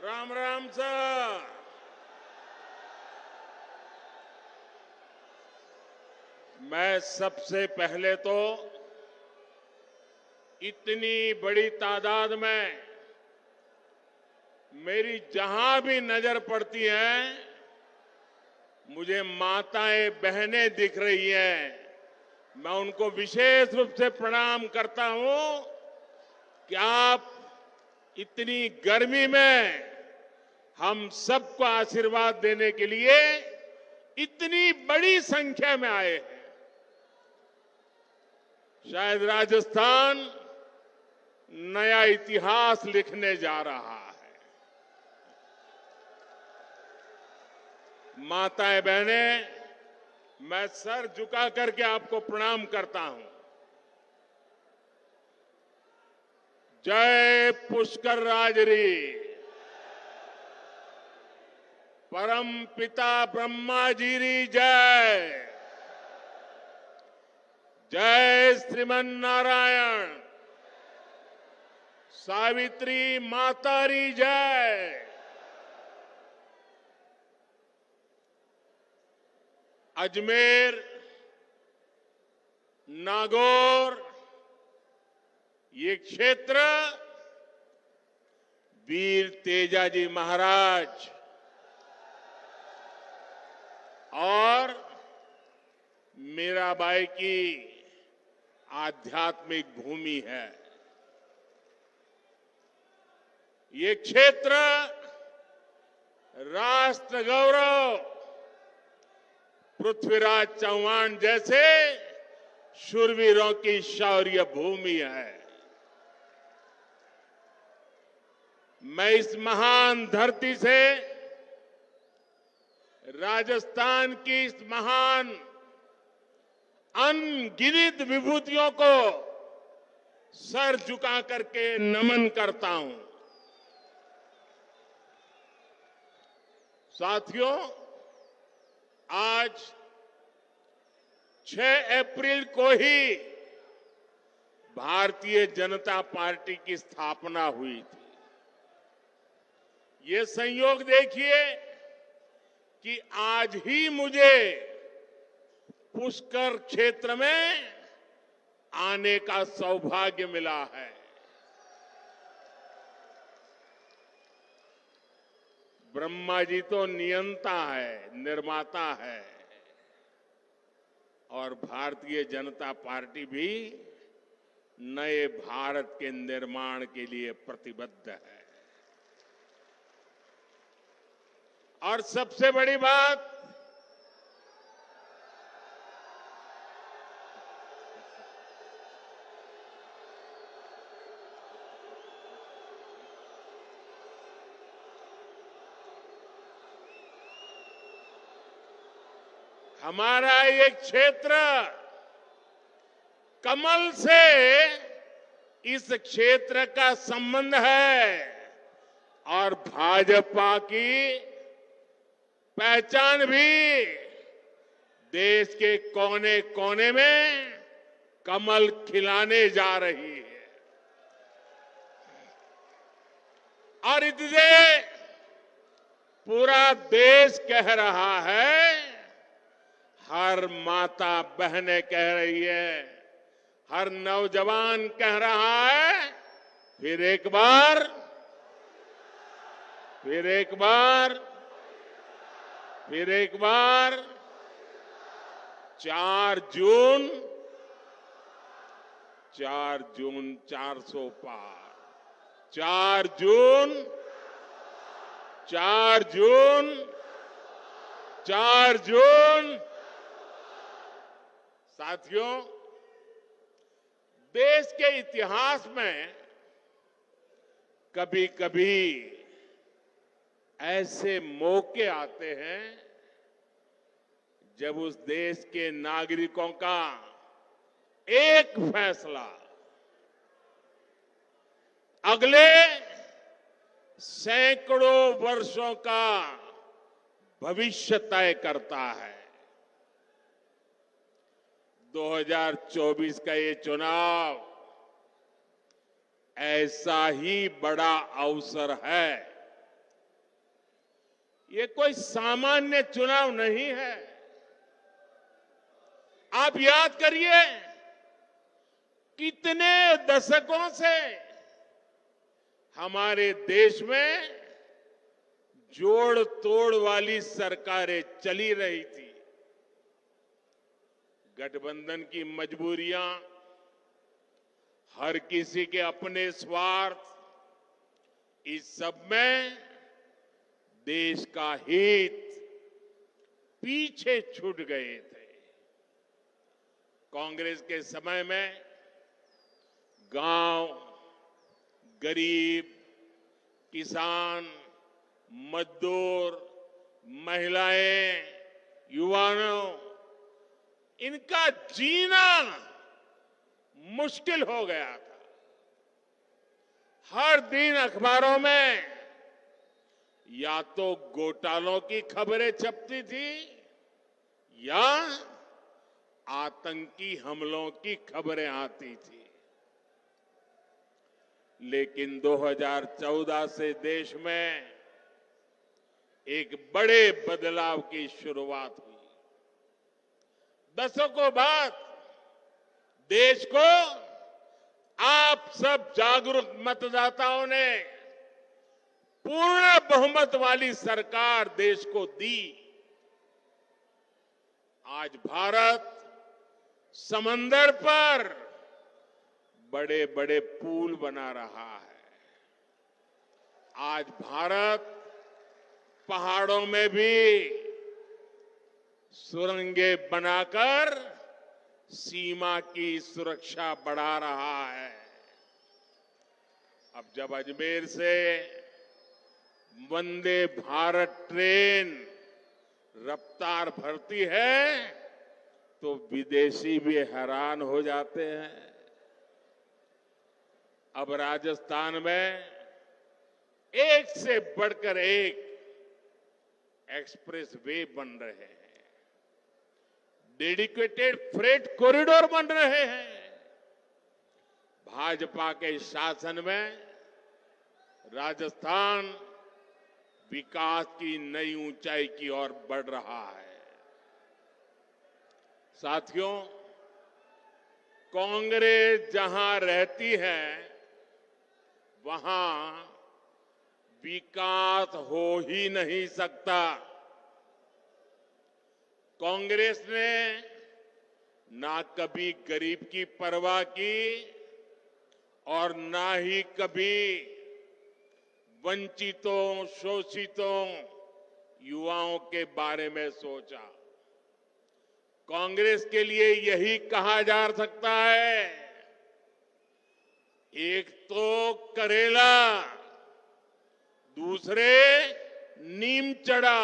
Ram Ram sir. मैं सबसे पहले तो इतनी बड़ी तादाद में मेरी जहां भी नजर पड़ती है मुझे माताएं बहनें दिख रही हैं। मैं उनको विशेष रूप से प्रणाम करता हूं कि आप इतनी गर्मी में हम सबको आशीर्वाद देने के लिए इतनी बड़ी संख्या में आए हैं। शायद राजस्थान नया इतिहास लिखने जा रहा है। माताएं बहनें, मैं सर झुका करके आपको प्रणाम करता हूं। जय पुष्कर राजरी। परम पिता ब्रह्मा जी री जय। जय श्रीमन नारायण। सावित्री माता री जय। अजमेर, नागौर, ये क्षेत्र वीर तेजाजी महाराज और मीराबाई की आध्यात्मिक भूमि है। ये क्षेत्र राष्ट्र गौरव पृथ्वीराज चौहान जैसे शूरवीरों की शौर्य भूमि है। मैं इस महान धरती से राजस्थान की इस महान अनगिनत विभूतियों को सर झुका करके नमन करता हूं। साथियों, आज 6 अप्रैल को ही भारतीय जनता पार्टी की स्थापना हुई थी। ये संयोग देखिए कि आज ही मुझे पुष्कर क्षेत्र में आने का सौभाग्य मिला है। ब्रह्मा जी तो नियंता है, निर्माता है और भारतीय जनता पार्टी भी नए भारत के निर्माण के लिए प्रतिबद्ध है। और सबसे बड़ी बात, हमारा ये क्षेत्र कमल से इस क्षेत्र का संबंध है और भाजपा की पहचान भी देश के कोने कोने में कमल खिलाने जा रही है। और इसलिए पूरा देश कह रहा है, हर माता बहनें कह रही है, हर नौजवान कह रहा है, फिर एक बार 4 जून 400 पार। 4 जून। साथियों, देश के इतिहास में कभी कभी ऐसे मौके आते हैं जब उस देश के नागरिकों का एक फैसला अगले सैकड़ों वर्षों का भविष्य तय करता है। 2024 का ये चुनाव ऐसा ही बड़ा अवसर है। ये कोई सामान्य चुनाव नहीं है। आप याद करिए, कितने दशकों से हमारे देश में जोड़ तोड़ वाली सरकारें चली रही थी। गठबंधन की मजबूरियां, हर किसी के अपने स्वार्थ, इस सब में देश का हित पीछे छूट गए थे। कांग्रेस के समय में गांव, गरीब, किसान, मजदूर, महिलाएं, युवाओं, इनका जीना मुश्किल हो गया था। हर दिन अखबारों में या तो घोटालों की खबरें छपती थी या आतंकी हमलों की खबरें आती थी। लेकिन 2014 से देश में एक बड़े बदलाव की शुरुआत हुई। दशकों बाद देश को आप सब जागरूक मतदाताओं ने पूर्ण बहुमत वाली सरकार देश को दी। आज भारत समंदर पर बड़े बड़े पुल बना रहा है। आज भारत पहाड़ों में भी सुरंगें बनाकर सीमा की सुरक्षा बढ़ा रहा है। अब जब अजमेर से वंदे भारत ट्रेन रफ्तार भरती है तो विदेशी भी हैरान हो जाते हैं। अब राजस्थान में एक से बढ़कर एक एक्सप्रेस वे बन रहे हैं, डेडिकेटेड फ्रेट कॉरिडोर बन रहे हैं। भाजपा के शासन में राजस्थान विकास की नई ऊंचाई की ओर बढ़ रहा है। साथियों, कांग्रेस जहां रहती है वहां विकास हो ही नहीं सकता। कांग्रेस ने ना कभी गरीब की परवाह की और ना ही कभी वंचितों, शोषितों, युवाओं के बारे में सोचा। कांग्रेस के लिए यही कहा जा सकता है, एक तो करेला, दूसरे नीम चढ़ा।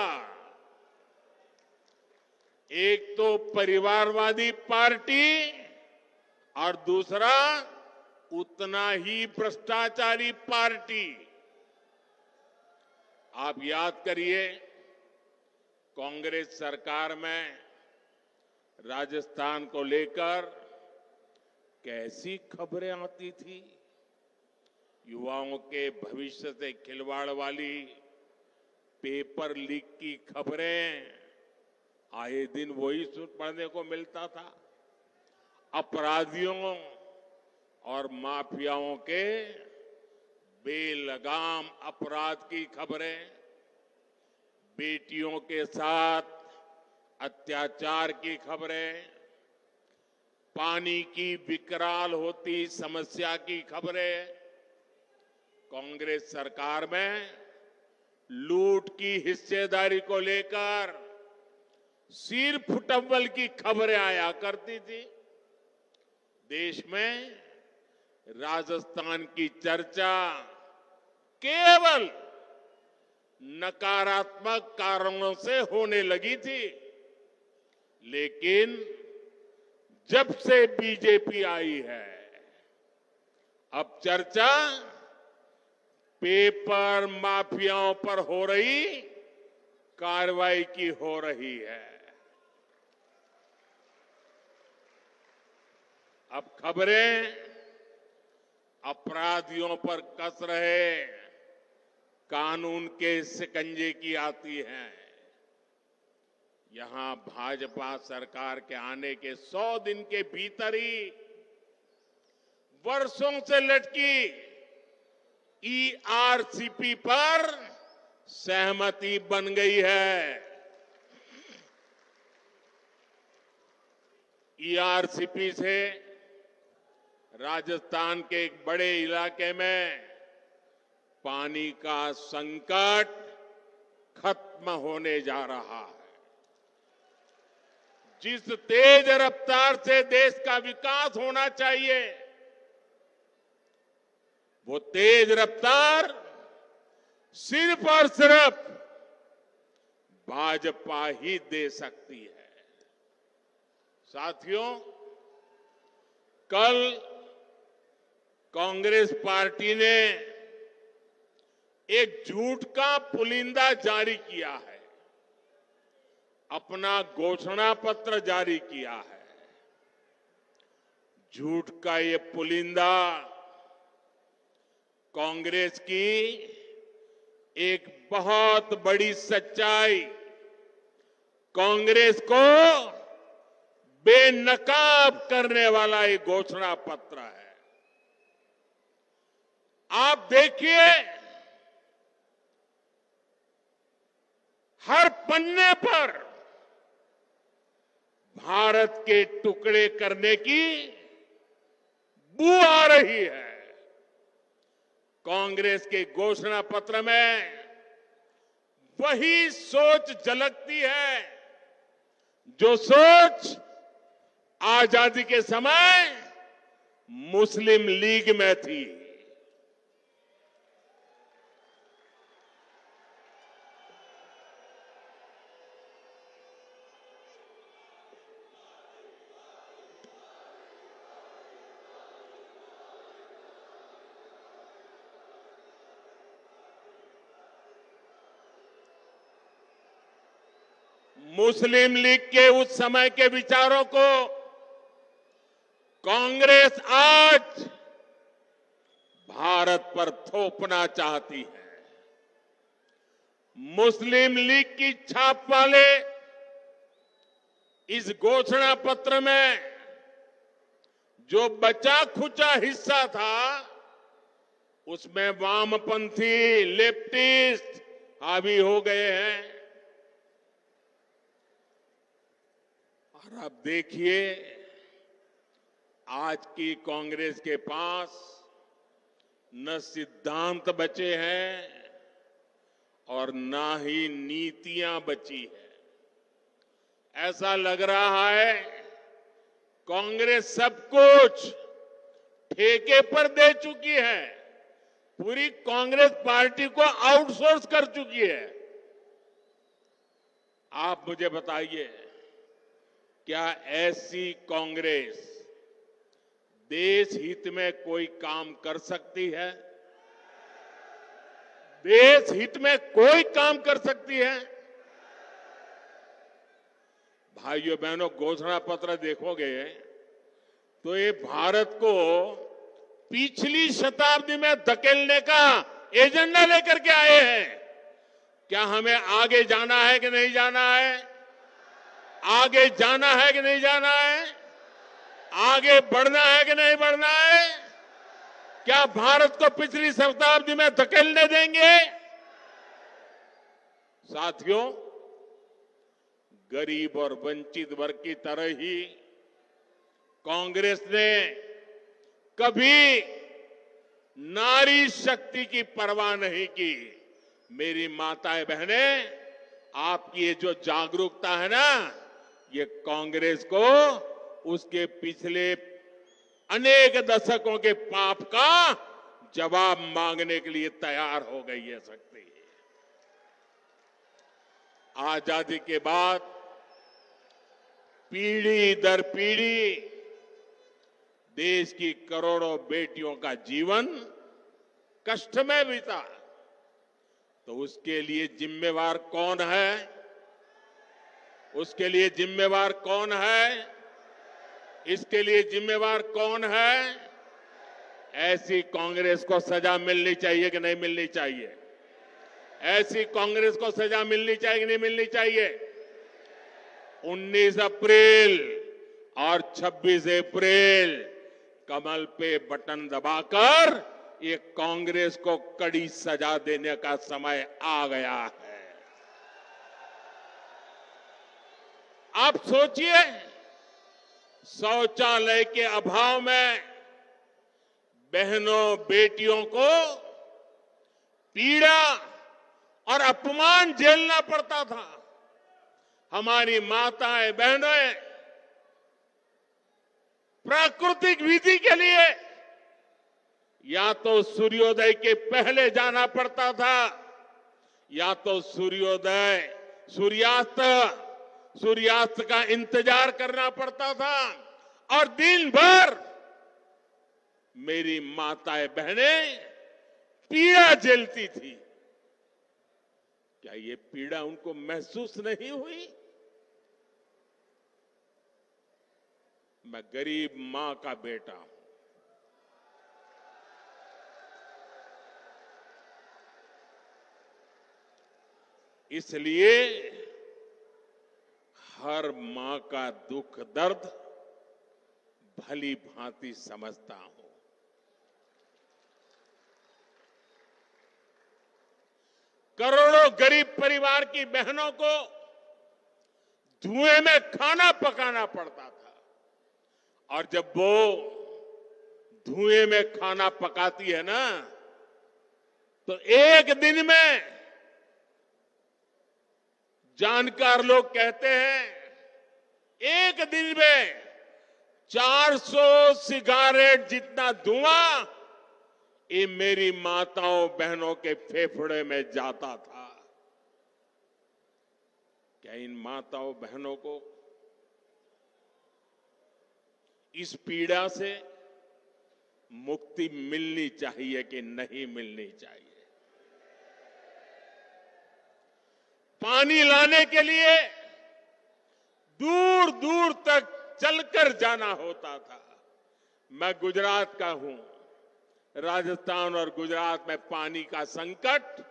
एक तो परिवारवादी पार्टी और दूसरा उतना ही भ्रष्टाचारी पार्टी। आप याद करिए, कांग्रेस सरकार में राजस्थान को लेकर कैसी खबरें आती थी। युवाओं के भविष्य से खिलवाड़ वाली पेपर लीक की खबरें आए दिन वही पढ़ने को मिलता था। अपराधियों और माफियाओं के बेलगाम अपराध की खबरें, बेटियों के साथ अत्याचार की खबरें, पानी की विकराल होती समस्या की खबरें, कांग्रेस सरकार में लूट की हिस्सेदारी को लेकर सिर फुटव्वल की खबरें आया करती थी। देश में राजस्थान की चर्चा केवल नकारात्मक कारणों से होने लगी थी, लेकिन जब से बीजेपी आई है अब चर्चा पेपर माफियाओं पर हो रही कार्रवाई की हो रही है। अब खबरें अपराधियों पर कस रहे कानून के शिकंजे की आती हैं। यहां भाजपा सरकार के आने के 100 दिन के भीतर ही वर्षों से लटकी ईआरसीपी पर सहमति बन गई है। ईआरसीपी से राजस्थान के एक बड़े इलाके में पानी का संकट खत्म होने जा रहा है। जिस तेज रफ्तार से देश का विकास होना चाहिए, वो तेज रफ्तार सिर्फ और सिर्फ भाजपा ही दे सकती है। साथियों, कल कांग्रेस पार्टी ने एक झूठ का पुलिंदा जारी किया है, अपना घोषणा पत्र जारी किया है। झूठ का ये पुलिंदा कांग्रेस की एक बहुत बड़ी सच्चाई, कांग्रेस को बेनकाब करने वाला एक घोषणा पत्र है। आप देखिए, हर पन्ने पर भारत के टुकड़े करने की बू आ रही है। कांग्रेस के घोषणा पत्र में वही सोच झलकती है जो सोच आजादी के समय मुस्लिम लीग में थी। मुस्लिम लीग के उस समय के विचारों को कांग्रेस आज भारत पर थोपना चाहती है। मुस्लिम लीग की छाप वाले इस घोषणा पत्र में जो बचा खुचा हिस्सा था, उसमें वामपंथी लेफ्टिस्ट हावी हो गए हैं। और अब देखिए, आज की कांग्रेस के पास न सिद्धांत बचे हैं और न ही नीतियां बची है। ऐसा लग रहा है कांग्रेस सब कुछ ठेके पर दे चुकी है, पूरी कांग्रेस पार्टी को आउटसोर्स कर चुकी है। आप मुझे बताइए, क्या ऐसी कांग्रेस देश हित में कोई काम कर सकती है? देश हित में कोई काम कर सकती है? भाइयों बहनों, घोषणा पत्र देखोगे तो ये भारत को पिछली शताब्दी में धकेलने का एजेंडा लेकर के आए हैं। क्या हमें आगे जाना है कि नहीं जाना है? आगे जाना है कि नहीं जाना है? आगे बढ़ना है कि नहीं बढ़ना है? क्या भारत को पिछली शताब्दी में धकेलने देंगे? साथियों, गरीब और वंचित वर्ग की तरह ही कांग्रेस ने कभी नारी शक्ति की परवाह नहीं की। मेरी माताएं बहनें, आपकी ये जो जागरूकता है ना, ये कांग्रेस को उसके पिछले अनेक दशकों के पाप का जवाब मांगने के लिए तैयार हो गई है शक्ति। आजादी के बाद पीढ़ी दर पीढ़ी देश की करोड़ों बेटियों का जीवन कष्ट में बीता, तो उसके लिए जिम्मेवार कौन है? उसके लिए जिम्मेवार कौन है? इसके लिए जिम्मेवार कौन है? ऐसी कांग्रेस को सजा मिलनी चाहिए कि नहीं मिलनी चाहिए? ऐसी कांग्रेस को सजा मिलनी चाहिए कि नहीं मिलनी चाहिए? 19 अप्रैल और 26 अप्रैल कमल पे बटन दबाकर ये कांग्रेस को कड़ी सजा देने का समय आ गया है। आप सोचिए, शौचालय के अभाव में बहनों बेटियों को पीड़ा और अपमान झेलना पड़ता था। हमारी माताएं बहनें प्राकृतिक विधि के लिए या तो सूर्योदय के पहले जाना पड़ता था या तो सूर्यास्त का इंतजार करना पड़ता था और दिन भर मेरी माताएं बहनें पीड़ा झेलती थी। क्या ये पीड़ा उनको महसूस नहीं हुई? मैं गरीब मां का बेटा हूं। इसलिए हर मां का दुख दर्द भली भांति समझता हूं। करोड़ों गरीब परिवार की बहनों को धुएं में खाना पकाना पड़ता था और जब वो धुएं में खाना पकाती है ना, तो एक दिन में जानकार लोग कहते हैं एक दिन में 400 सिगारेट जितना धुआं ये मेरी माताओं बहनों के फेफड़े में जाता था। क्या इन माताओं बहनों को इस पीड़ा से मुक्ति मिलनी चाहिए कि नहीं मिलनी चाहिए? पानी लाने के लिए दूर दूर तक चलकर जाना होता था। मैं गुजरात का हूं। राजस्थान और गुजरात में पानी का संकट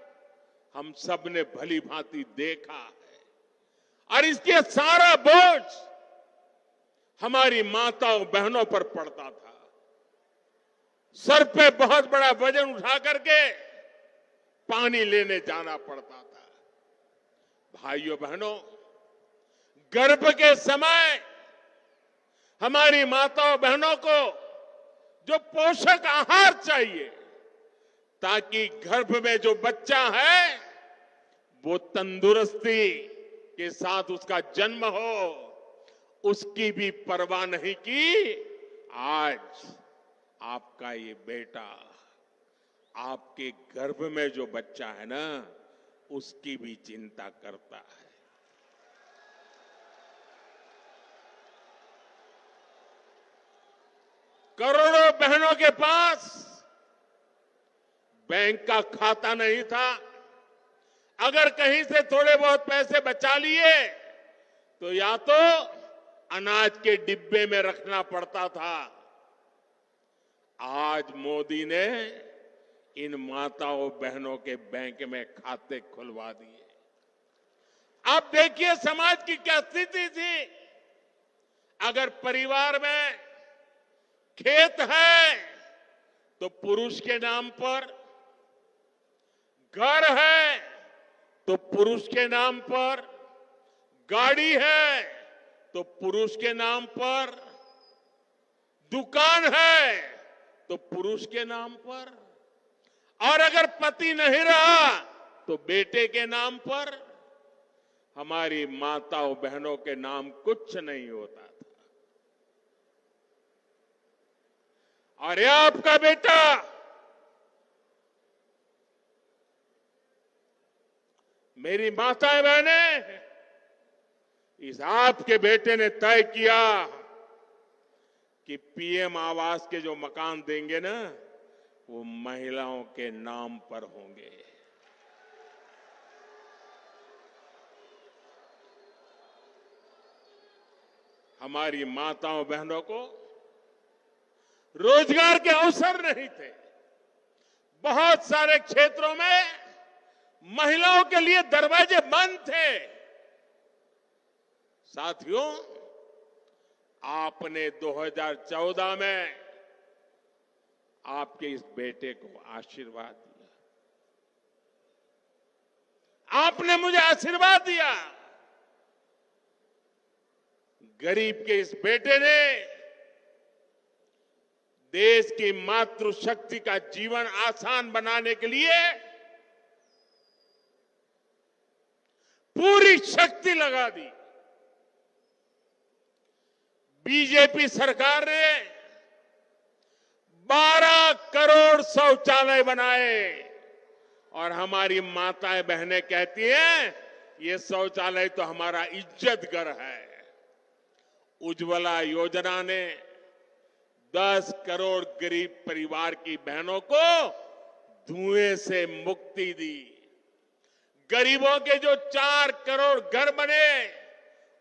हम सब ने भली भांति देखा है और इसके सारा बोझ हमारी माताओं बहनों पर पड़ता था। सर पे बहुत बड़ा वजन उठा करके पानी लेने जाना पड़ता था। भाइयों बहनों, गर्भ के समय हमारी माताओं बहनों को जो पोषक आहार चाहिए ताकि गर्भ में जो बच्चा है वो तंदुरुस्ती के साथ उसका जन्म हो, उसकी भी परवाह नहीं की। आज आपका ये बेटा आपके गर्भ में जो बच्चा है ना, उसकी भी चिंता करता है। करोड़ों बहनों के पास बैंक का खाता नहीं था। अगर कहीं से थोड़े बहुत पैसे बचा लिए तो या तो अनाज के डिब्बे में रखना पड़ता था। आज मोदी ने इन माताओं बहनों के बैंक में खाते खुलवा दिए। आप देखिए समाज की क्या स्थिति थी। अगर परिवार में खेत है तो पुरुष के नाम पर, घर है तो पुरुष के नाम पर, गाड़ी है तो पुरुष के नाम पर, दुकान है तो पुरुष के नाम पर, और अगर पति नहीं रहा तो बेटे के नाम पर। हमारी माताओं बहनों के नाम कुछ नहीं होता था। और ये आपका बेटा मेरी माताएं बहनें, इस आपके बेटे ने तय किया कि पीएम आवास के जो मकान देंगे ना, वो महिलाओं के नाम पर होंगे। हमारी माताओं बहनों को रोजगार के अवसर नहीं थे। बहुत सारे क्षेत्रों में महिलाओं के लिए दरवाजे बंद थे। साथियों, आपने 2014 में आपके इस बेटे को आशीर्वाद दिया। आपने मुझे आशीर्वाद दिया। गरीब के इस बेटे ने देश की मातृशक्ति का जीवन आसान बनाने के लिए पूरी शक्ति लगा दी। बीजेपी सरकार ने 12 करोड़ शौचालय बनाए और हमारी माताएं बहनें कहती हैं ये शौचालय तो हमारा इज्जत घर है। उज्ज्वला योजना ने 10 करोड़ गरीब परिवार की बहनों को धुएं से मुक्ति दी। गरीबों के जो 4 करोड़ घर बने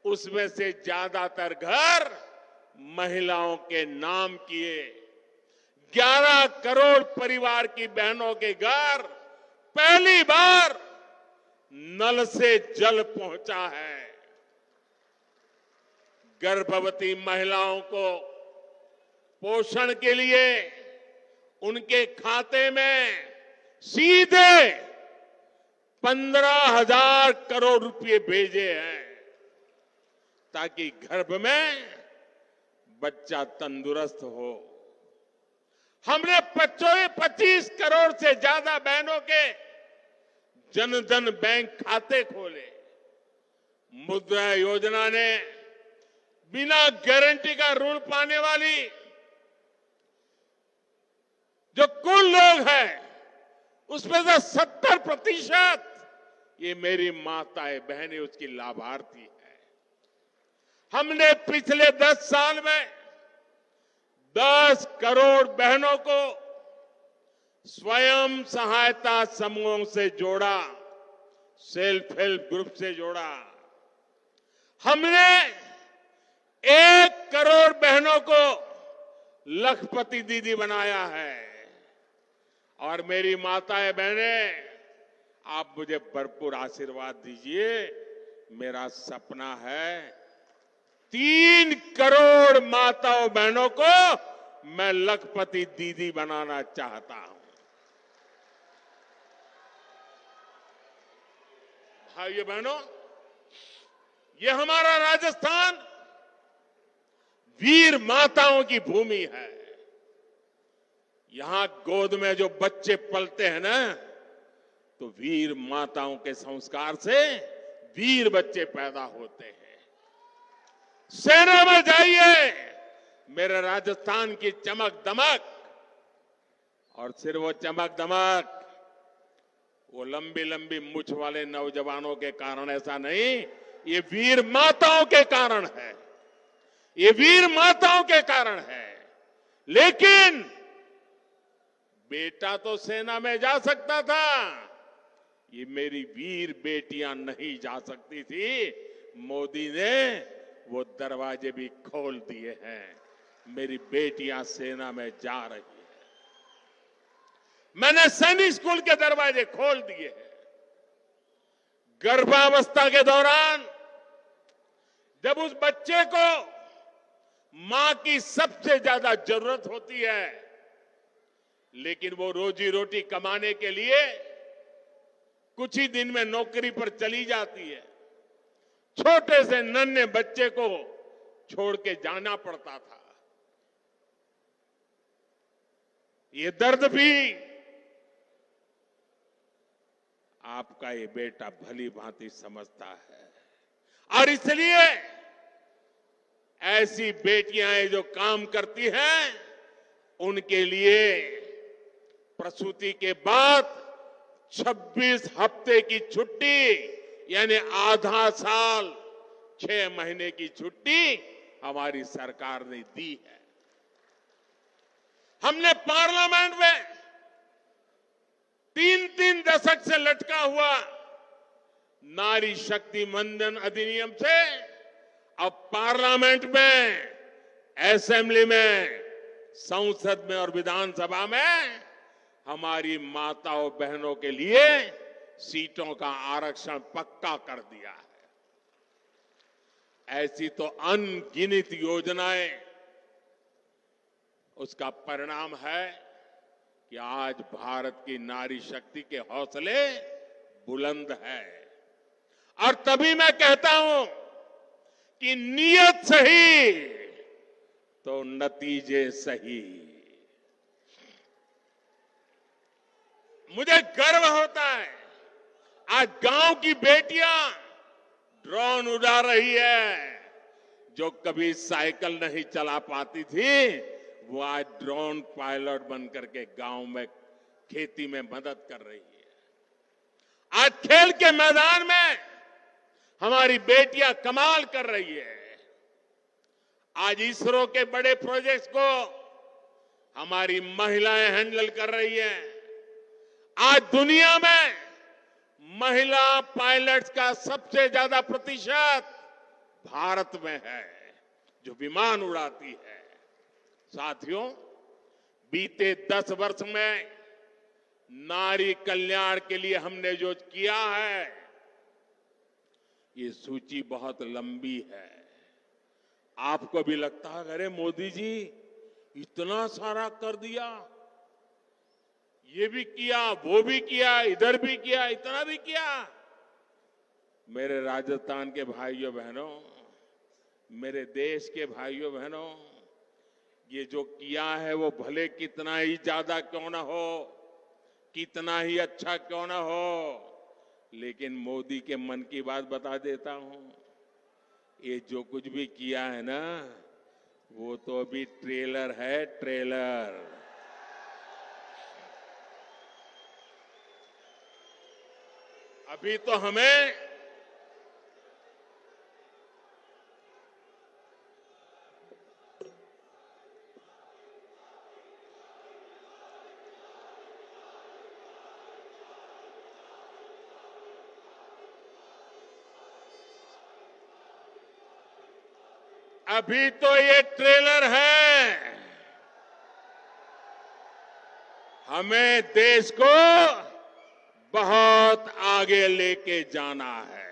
उसमें से ज्यादातर घर महिलाओं के नाम किए। 11 करोड़ परिवार की बहनों के घर पहली बार नल से जल पहुंचा है। गर्भवती महिलाओं को पोषण के लिए उनके खाते में सीधे 15,000 करोड़ रुपए भेजे हैं ताकि गर्भ में बच्चा तंदुरुस्त हो। हमने 25 करोड़ से ज्यादा बहनों के जनधन बैंक खाते खोले। मुद्रा योजना ने बिना गारंटी का ऋण पाने वाली जो कुल लोग हैं उसमें से 70% ये मेरी माताएं बहनें उसकी लाभार्थी है। हमने पिछले 10 साल में 10 करोड़ बहनों को स्वयं सहायता समूहों से जोड़ा, सेल्फ हेल्प ग्रुप से जोड़ा। हमने 1 करोड़ बहनों को लखपति दीदी बनाया है। और मेरी माताएं बहनें, आप मुझे भरपूर आशीर्वाद दीजिए। मेरा सपना है 3 करोड़ माताओं बहनों को मैं लखपति दीदी बनाना चाहता हूं। भाइयों बहनों, ये हमारा राजस्थान वीर माताओं की भूमि है। यहां गोद में जो बच्चे पलते हैं ना, तो वीर माताओं के संस्कार से वीर बच्चे पैदा होते हैं। सेना में जाइए, मेरे राजस्थान की चमक दमक, और सिर्फ वो चमक दमक वो लंबी लंबी मूछ वाले नौजवानों के कारण ऐसा नहीं, ये वीर माताओं के कारण है। ये वीर माताओं के कारण है। लेकिन बेटा तो सेना में जा सकता था, ये मेरी वीर बेटियां नहीं जा सकती थी। मोदी ने वो दरवाजे भी खोल दिए हैं। मेरी बेटियां सेना में जा रही है। मैंने सैनिक स्कूल के दरवाजे खोल दिए हैं। गर्भावस्था के दौरान जब उस बच्चे को मां की सबसे ज्यादा जरूरत होती है, लेकिन वो रोजी रोटी कमाने के लिए कुछ ही दिन में नौकरी पर चली जाती है, छोटे से नन्हे बच्चे को छोड़ के जाना पड़ता था। ये दर्द भी आपका ये बेटा भली भांति समझता है। और इसलिए ऐसी बेटियां जो काम करती हैं, उनके लिए प्रसूति के बाद 26 हफ्ते की छुट्टी यानी आधा साल 6 महीने की छुट्टी हमारी सरकार ने दी है। हमने पार्लियामेंट में 3-3 दशक से लटका हुआ नारी शक्ति वंदन अधिनियम से अब पार्लियामेंट में, असेंबली में, संसद में और विधानसभा में हमारी माताओं बहनों के लिए सीटों का आरक्षण पक्का कर दिया है। ऐसी तो अनगिनत योजनाएं, उसका परिणाम है कि आज भारत की नारी शक्ति के हौसले बुलंद है। और तभी मैं कहता हूं कि नीयत सही तो नतीजे सही। मुझे गर्व होता है, आज गांव की बेटियां ड्रोन उड़ा रही है। जो कभी साइकिल नहीं चला पाती थी, वो आज ड्रोन पायलट बनकर के गांव में खेती में मदद कर रही है। आज खेल के मैदान में हमारी बेटियां कमाल कर रही है। आज इसरो के बड़े प्रोजेक्ट्स को हमारी महिलाएं हैंडल कर रही हैं। आज दुनिया में महिला पायलट्स का सबसे ज्यादा प्रतिशत भारत में है, जो विमान उड़ाती है। साथियों, बीते 10 वर्ष में नारी कल्याण के लिए हमने जो किया है, ये सूची बहुत लंबी है। आपको भी लगता है, अरे मोदी जी इतना सारा कर दिया, ये भी किया, वो भी किया, इधर भी किया, इतना भी किया। मेरे राजस्थान के भाइयों बहनों, मेरे देश के भाइयों बहनों, ये जो किया है वो भले कितना ही ज्यादा क्यों ना हो, कितना ही अच्छा क्यों ना हो, लेकिन मोदी के मन की बात बता देता हूं, ये जो कुछ भी किया है ना, वो तो अभी ट्रेलर है, ट्रेलर। अभी तो हमें अभी तो ये ट्रेलर है। हमें देश को बहुत आगे लेके जाना है।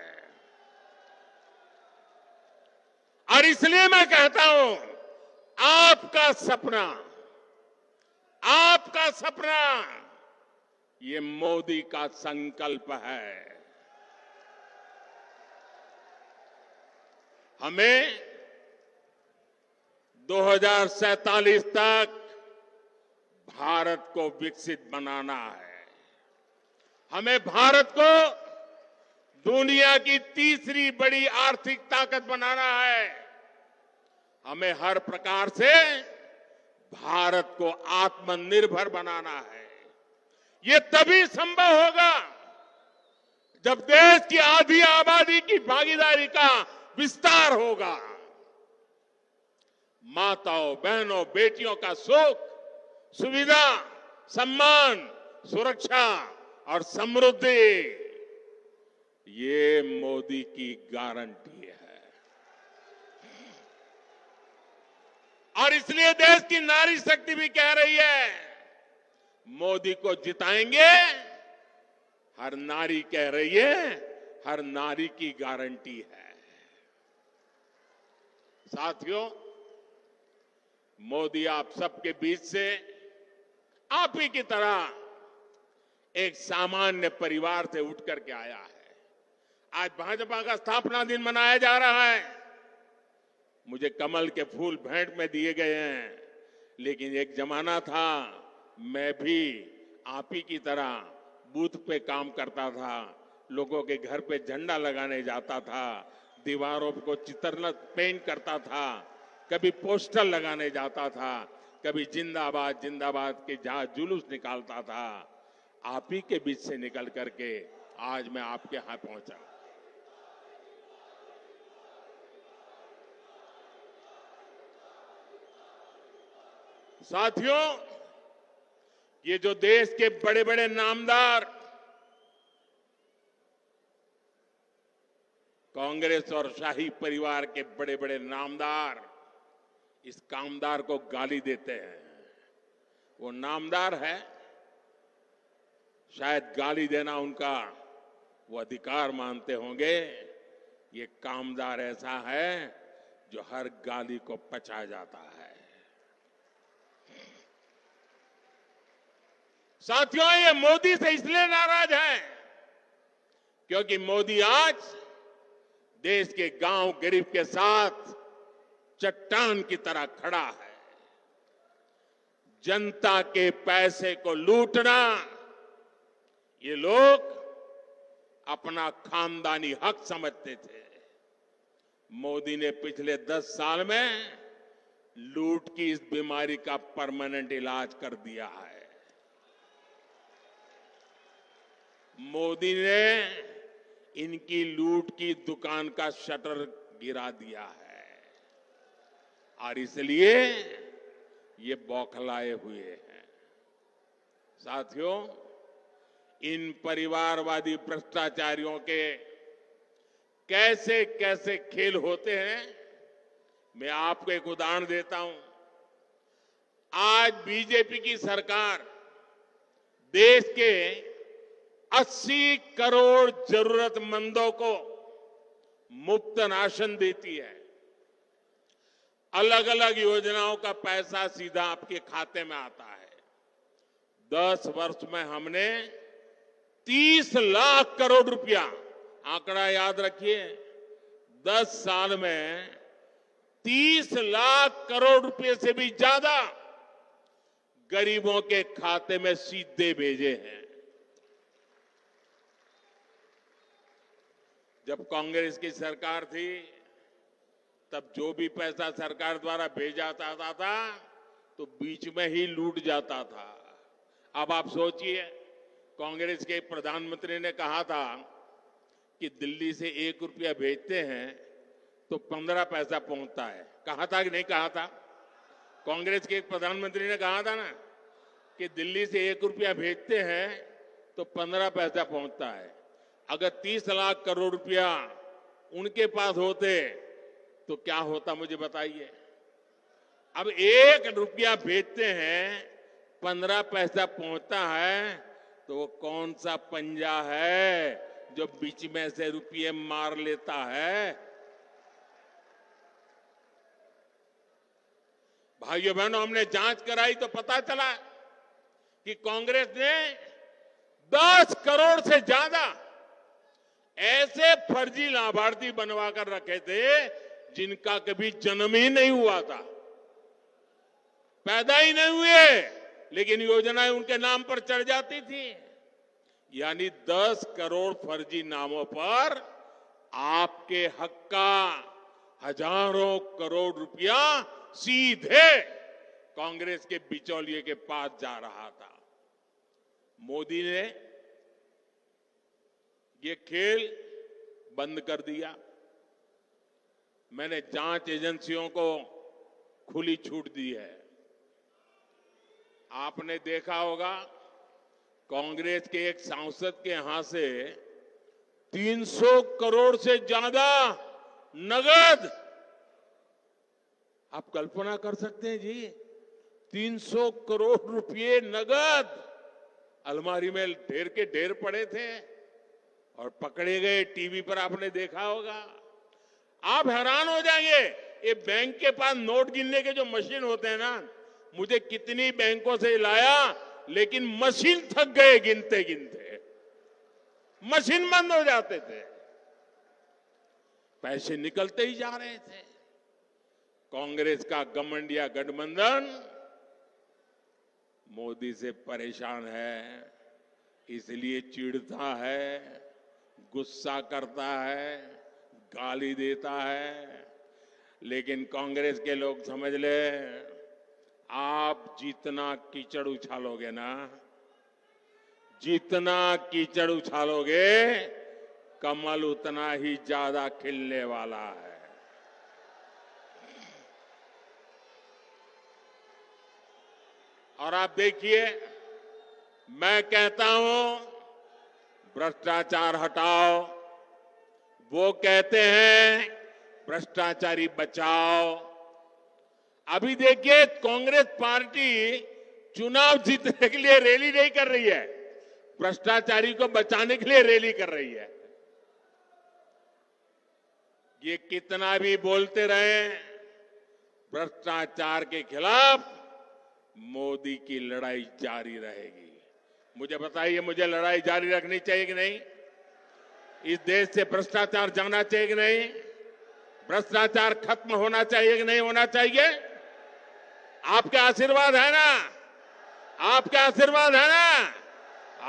और इसलिए मैं कहता हूं, आपका सपना ये मोदी का संकल्प है। हमें 2047 तक भारत को विकसित बनाना है। हमें भारत को दुनिया की तीसरी बड़ी आर्थिक ताकत बनाना है। हमें हर प्रकार से भारत को आत्मनिर्भर बनाना है। ये तभी संभव होगा जब देश की आधी आबादी की भागीदारी का विस्तार होगा। माताओं, बहनों, बेटियों का सुख, सुविधा, सम्मान, सुरक्षा और समृद्धि, ये मोदी की गारंटी है। और इसलिए देश की नारी शक्ति भी कह रही है, मोदी को जिताएंगे। हर नारी कह रही है, हर नारी की गारंटी है। साथियों, मोदी आप सबके बीच से आप ही की तरह एक सामान्य परिवार से उठ करके आया है। आज भाजपा का स्थापना दिन मनाया जा रहा है। मुझे कमल के फूल भेंट में दिए गए हैं, लेकिन एक जमाना था मैं भी आप ही की तरह बूथ पे काम करता था, लोगों के घर पे झंडा लगाने जाता था, दीवारों को चित्र पेंट करता था, कभी पोस्टर लगाने जाता था, कभी जिंदाबाद जिंदाबाद के जहां जुलूस निकालता था। आप ही के बीच से निकल करके आज मैं आपके यहां पहुंचा। साथियों, ये जो देश के बड़े बड़े नामदार कांग्रेस और शाही परिवार के बड़े बड़े नामदार इस कामदार को गाली देते हैं, वो नामदार है, शायद गाली देना उनका वो अधिकार मानते होंगे। ये कामदार ऐसा है जो हर गाली को पचा जाता है। साथियों, ये मोदी से इसलिए नाराज है क्योंकि मोदी आज देश के गांव गरीब के साथ चट्टान की तरह खड़ा है। जनता के पैसे को लूटना ये लोग अपना खानदानी हक समझते थे। मोदी ने पिछले 10 साल में लूट की इस बीमारी का परमानेंट इलाज कर दिया है। मोदी ने इनकी लूट की दुकान का शटर गिरा दिया है और इसलिए ये बौखलाए हुए हैं। साथियों, इन परिवारवादी भ्रष्टाचारियों के कैसे कैसे खेल होते हैं, मैं आपको एक उदाहरण देता हूं। आज बीजेपी की सरकार देश के 80 करोड़ जरूरतमंदों को मुफ्त राशन देती है। अलग अलग योजनाओं का पैसा सीधा आपके खाते में आता है। 10 वर्ष में हमने 30 लाख करोड़ रुपया, आंकड़ा याद रखिए, 10 साल में 30 लाख करोड़ रुपए से भी ज्यादा गरीबों के खाते में सीधे भेजे हैं। जब कांग्रेस की सरकार थी तब जो भी पैसा सरकार द्वारा भेजा जाता था तो बीच में ही लूट जाता था। अब आप सोचिए, कांग्रेस के प्रधानमंत्री ने कहा था कि दिल्ली से 1 रुपया भेजते हैं तो 15 पैसा पहुंचता है। कहा था कि नहीं कहा था? कांग्रेस के एक प्रधानमंत्री ने कहा था ना कि दिल्ली से 1 रुपया भेजते हैं तो 15 पैसा पहुंचता है। अगर 30 लाख करोड़ रुपया उनके पास होते तो क्या होता, मुझे बताइए। अब 1 रुपया भेजते हैं, 15 पैसा पहुंचता है, तो वो कौन सा पंजा है जो बीच में से रुपये मार लेता है? भाइयों बहनों, हमने जांच कराई तो पता चला कि कांग्रेस ने 10 करोड़ से ज्यादा ऐसे फर्जी लाभार्थी बनवा कर रखे थे जिनका कभी जन्म ही नहीं हुआ था, पैदा ही नहीं हुए, लेकिन योजनाएं उनके नाम पर चढ़ जाती थी। यानी 10 करोड़ फर्जी नामों पर आपके हक का हजारों करोड़ रुपया सीधे कांग्रेस के बिचौलिए के पास जा रहा था। मोदी ने ये खेल बंद कर दिया। मैंने जांच एजेंसियों को खुली छूट दी है। आपने देखा होगा, कांग्रेस के एक सांसद के यहां से 300 करोड़ से ज्यादा नगद, आप कल्पना कर सकते हैं जी, 300 करोड़ रुपए नगद अलमारी में ढेर के ढेर पड़े थे और पकड़े गए। टीवी पर आपने देखा होगा। आप हैरान हो जाएंगे, ये बैंक के पास नोट गिनने के जो मशीन होते हैं ना, मुझे कितनी बैंकों से लाया, लेकिन मशीन थक गए गिनते गिनते, मशीन बंद हो जाते थे, पैसे निकलते ही जा रहे थे। कांग्रेस का घमंडिया गठबंधन मोदी से परेशान है, इसलिए चिढ़ता है, गुस्सा करता है, गाली देता है। लेकिन कांग्रेस के लोग समझ ले, आप जितना कीचड़ उछालोगे ना, जितना कीचड़ उछालोगे, कमल उतना ही ज्यादा खिलने वाला है। और आप देखिए, मैं कहता हूं भ्रष्टाचार हटाओ, वो कहते हैं भ्रष्टाचारी बचाओ। अभी देखिए, कांग्रेस पार्टी चुनाव जीतने के लिए रैली नहीं कर रही है, भ्रष्टाचारी को बचाने के लिए रैली कर रही है। ये कितना भी बोलते रहे, भ्रष्टाचार के खिलाफ मोदी की लड़ाई जारी रहेगी। मुझे बताइए, मुझे लड़ाई जारी रखनी चाहिए कि नहीं? इस देश से भ्रष्टाचार जाना चाहिए कि नहीं? भ्रष्टाचार खत्म होना चाहिए कि नहीं होना चाहिए? आपके आशीर्वाद है ना? आपके आशीर्वाद है ना?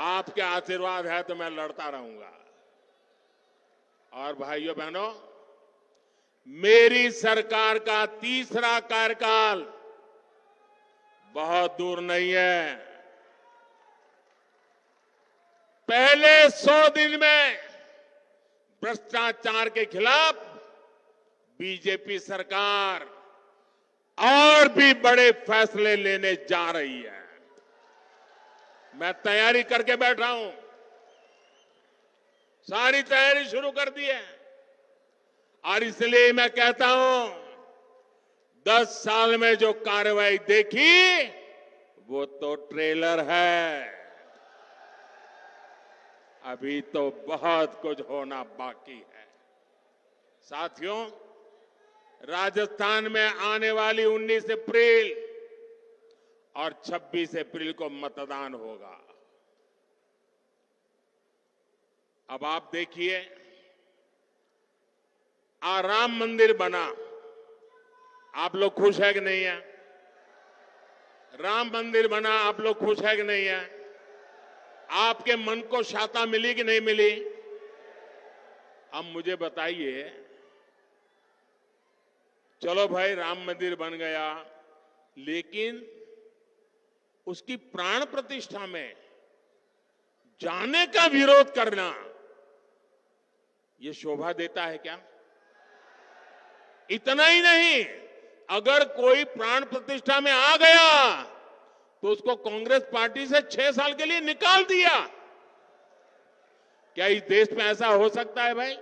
आपके आशीर्वाद है तो मैं लड़ता रहूंगा। और भाइयों बहनों, मेरी सरकार का तीसरा कार्यकाल बहुत दूर नहीं है। पहले 100 दिन में भ्रष्टाचार के खिलाफ बीजेपी सरकार और भी बड़े फैसले लेने जा रही है। मैं तैयारी करके बैठा हूं, सारी तैयारी शुरू कर दी है। और इसलिए मैं कहता हूं, 10 साल में जो कार्रवाई देखी वो तो ट्रेलर है, अभी तो बहुत कुछ होना बाकी है। साथियों, राजस्थान में आने वाली 19 अप्रैल और 26 अप्रैल को मतदान होगा। अब आप देखिए, राम मंदिर बना, आप लोग खुश है कि नहीं है? राम मंदिर बना, आप लोग खुश है कि नहीं है? आपके मन को शांति मिली कि नहीं मिली? अब मुझे बताइए, चलो भाई राम मंदिर बन गया, लेकिन उसकी प्राण प्रतिष्ठा में जाने का विरोध करना, यह शोभा देता है क्या? इतना ही नहीं, अगर कोई प्राण प्रतिष्ठा में आ गया तो उसको कांग्रेस पार्टी से 6 साल के लिए निकाल दिया। क्या इस देश में ऐसा हो सकता है भाई?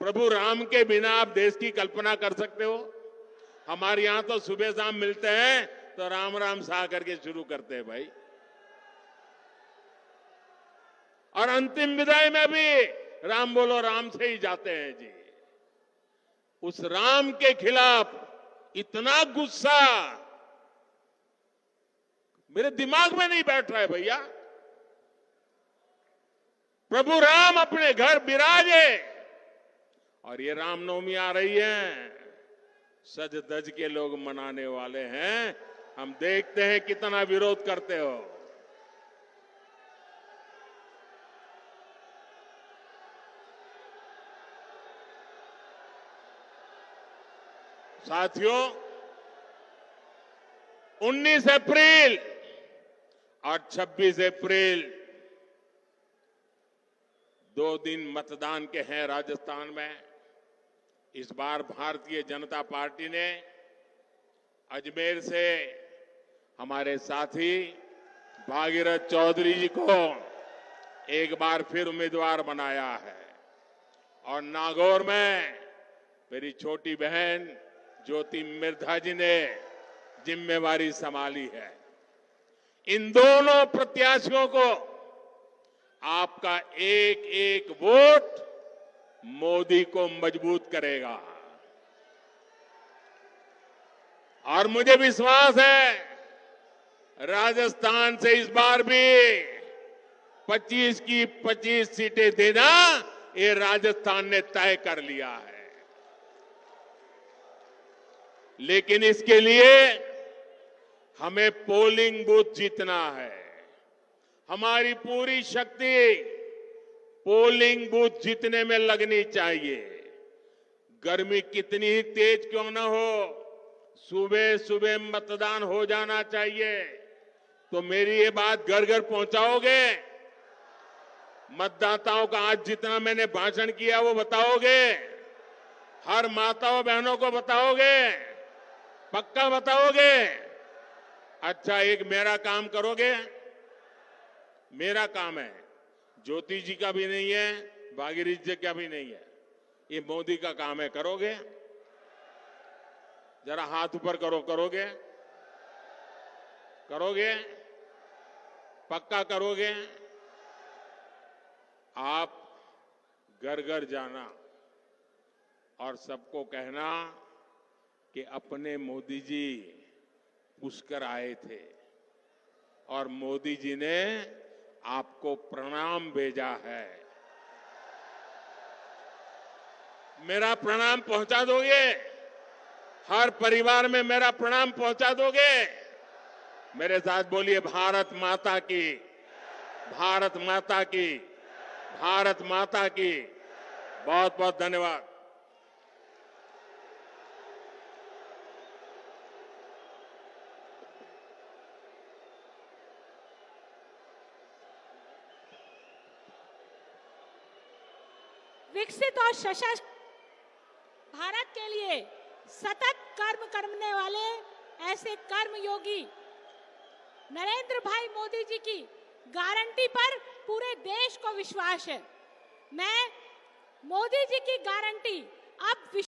प्रभु राम के बिना आप देश की कल्पना कर सकते हो? हमारे यहां तो सुबह शाम मिलते हैं तो राम राम सा करके शुरू करते हैं भाई। और अंतिम विदाई में भी राम बोलो राम से ही जाते हैं जी। उस राम के खिलाफ इतना गुस्सा मेरे दिमाग में नहीं बैठ रहा है भैया। प्रभु राम अपने घर विराजे, और ये रामनवमी आ रही है, सज धज के लोग मनाने वाले हैं। हम देखते हैं कितना विरोध करते हो। साथियों, 19 अप्रैल और 26 अप्रैल 2 दिन मतदान के हैं राजस्थान में। इस बार भारतीय जनता पार्टी ने अजमेर से हमारे साथी भागीरथ चौधरी जी को एक बार फिर उम्मीदवार बनाया है, और नागौर में मेरी छोटी बहन ज्योति मिर्धा जी ने जिम्मेवारी संभाली है। इन दोनों प्रत्याशियों को आपका एक एक वोट मोदी को मजबूत करेगा। और मुझे विश्वास है, राजस्थान से इस बार भी 25 की 25 सीटें देना ये राजस्थान ने तय कर लिया है। लेकिन इसके लिए हमें पोलिंग बूथ जीतना है। हमारी पूरी शक्ति पोलिंग बूथ जीतने में लगनी चाहिए। गर्मी कितनी ही तेज क्यों न हो, सुबह सुबह मतदान हो जाना चाहिए। तो मेरी ये बात घर घर पहुंचाओगे? मतदाताओं का आज जितना मैंने भाषण किया वो बताओगे? हर माताओं बहनों को बताओगे? पक्का बताओगे? अच्छा, एक मेरा काम करोगे? मेरा काम है, ज्योति जी का भी नहीं है, भागीरथ जी का भी नहीं है, ये मोदी का काम है। करोगे? जरा हाथ ऊपर करो। करोगे? करोगे? पक्का करोगे? आप घर घर जाना, और सबको कहना कि अपने मोदी जी पुष्कर आए थे और मोदी जी ने आपको प्रणाम भेजा है। मेरा प्रणाम पहुंचा दोगे? हर परिवार में मेरा प्रणाम पहुंचा दोगे? मेरे साथ बोलिए, भारत माता की, भारत माता की, भारत माता की। बहुत बहुत धन्यवाद। विकसित और सशक्त भारत के लिए सतत कर्म करने वाले ऐसे कर्मयोगी नरेंद्र भाई मोदी जी की गारंटी पर पूरे देश को विश्वास है। मैं मोदी जी की गारंटी अब